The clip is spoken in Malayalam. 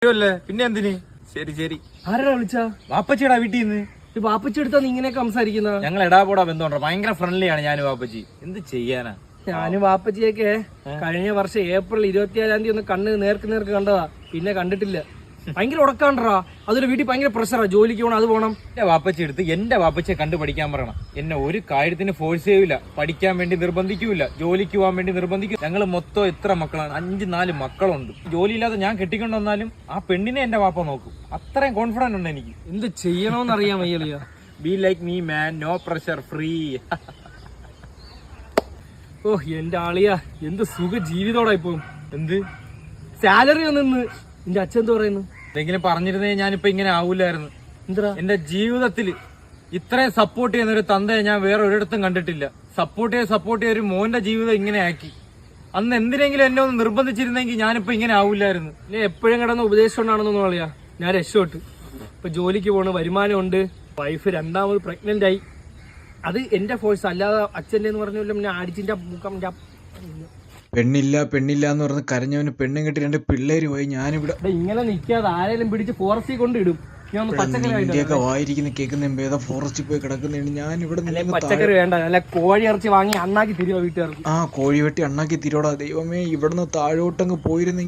പിന്നെ എന്തിന്? ശരി ശരി. ആരാ വിളിച്ചാ? വാപ്പച്ചിയുടെ വീട്ടിൽ നിന്ന്. വാപ്പച്ചി എടുത്താ നീ ഇങ്ങനെ സംസാരിക്കുന്ന? ഞങ്ങൾ എടാപോടാ ബന്ധമുണ്ടോ? ഭയങ്കര ഫ്രണ്ട്ലിയാണ് ഞാനും വാപ്പച്ചി. എന്ത് ചെയ്യാനാ? ഞാനും വാപ്പച്ചിയൊക്കെ കഴിഞ്ഞ വർഷം ഏപ്രിൽ 27 ഒന്ന് കണ്ണ് നേർക്ക് കണ്ടതാ, പിന്നെ കണ്ടിട്ടില്ല. ഭയങ്കര ഉടക്കാണ്ടാ. അതൊരു വീട്ടിൽ ഭയങ്കര പ്രഷറാ, ജോലിക്ക് പോകണം, അത് പോകണം. എന്റെ വാപ്പച്ചി എടുത്ത് എന്റെ വാപ്പച്ചിയെ കണ്ടു പഠിക്കാൻ പറയണം. എന്നെ ഒരു കാര്യത്തിന് ഫോഴ്സ് ചെയ്യൂല, പഠിക്കാൻ വേണ്ടി നിർബന്ധിക്കൂല, ജോലിക്ക് പോകാൻ വേണ്ടി നിർബന്ധിക്കും. ഞങ്ങൾ മൊത്തം എത്ര മക്കളാണ്? 5-4 മക്കളുണ്ട്. ജോലിയില്ലാതെ ഞാൻ കെട്ടിക്കൊണ്ട് വന്നാലും ആ പെണ്ണിനെ എന്റെ വാപ്പ നോക്കും. അത്രയും കോൺഫിഡന്റ് ഉണ്ട് എനിക്ക്. എന്ത് ചെയ്യണമെന്ന് അറിയാൻ വയ്യലിയ. Be like me man, no pressure, free. ഓ എന്റെ ആളിയാ, എന്ത് സുഖ ജീവിതോടാ ഇപ്പൊ. എന്ത് സാലറി ഒന്നിന്ന് എന്റെ അച്ഛൻ എന്ത് പറയുന്നു? എന്തെങ്കിലും പറഞ്ഞിരുന്നേ ഞാനിപ്പോ ഇങ്ങനെ ആവൂലായിരുന്നു. എന്താ എന്റെ ജീവിതത്തിൽ ഇത്രയും സപ്പോർട്ട് ചെയ്യുന്ന ഒരു തന്തയെ ഞാൻ വേറെ ഒരിടത്തും കണ്ടിട്ടില്ല. സപ്പോർട്ട് ചെയ്ത ഒരു മോന്റെ ജീവിതം ഇങ്ങനെ ആക്കി. അന്ന് എന്തിനെങ്കിലും എന്നെ ഒന്ന് നിർബന്ധിച്ചിരുന്നെങ്കിൽ ഞാനിപ്പോ ഇങ്ങനെ ആവൂലായിരുന്നു. പിന്നെ എപ്പോഴും കിടന്ന് ഉപദേശിച്ചുകൊണ്ടാണെന്നൊന്നും പറയാ. ഞാൻ രക്ഷപ്പെട്ടു. ഇപ്പൊ ജോലിക്ക് പോണ, വരുമാനമുണ്ട്, വൈഫ് 2ാമത് പ്രഗ്നന്റ് ആയി. അത് എന്റെ ഫോഴ്സ്, അല്ലാതെ അച്ഛൻ്റെ എന്ന് പറഞ്ഞ പിന്നെ അടിച്ചിന്റെ മുഖം. പെണ്ണില്ല എന്ന് പറഞ്ഞ് കരഞ്ഞവന് പെണ്ണും കെട്ടി 2 പിള്ളേര് പോയി. ഞാനിവിടെ ഇങ്ങനെ നിൽക്കാതെ ആരെങ്കിലും പിടിച്ച് ഫോറസ്റ്റിൽ കൊണ്ടിടും. ഞാൻ ഒന്ന് പച്ചക്കറി വായിരിക്കുന്ന കേൾക്കുന്ന ഏതാ ഫോറസ്റ്റിൽ പോയി കിടക്കുന്നതാണ്. ഞാനിവിടെ പച്ചക്കറി വേണ്ട, അല്ല കോഴി ഇറച്ചി വാങ്ങി അണ്ണാക്കി തരുമോ വീട്ടുകാർക്ക്? കോഴി വെട്ടി അണ്ണാക്കി തിരോടാ. ദൈവമേ, ഇവിടുന്ന് താഴോട്ടങ്ങ് പോയിരുന്നെങ്കിൽ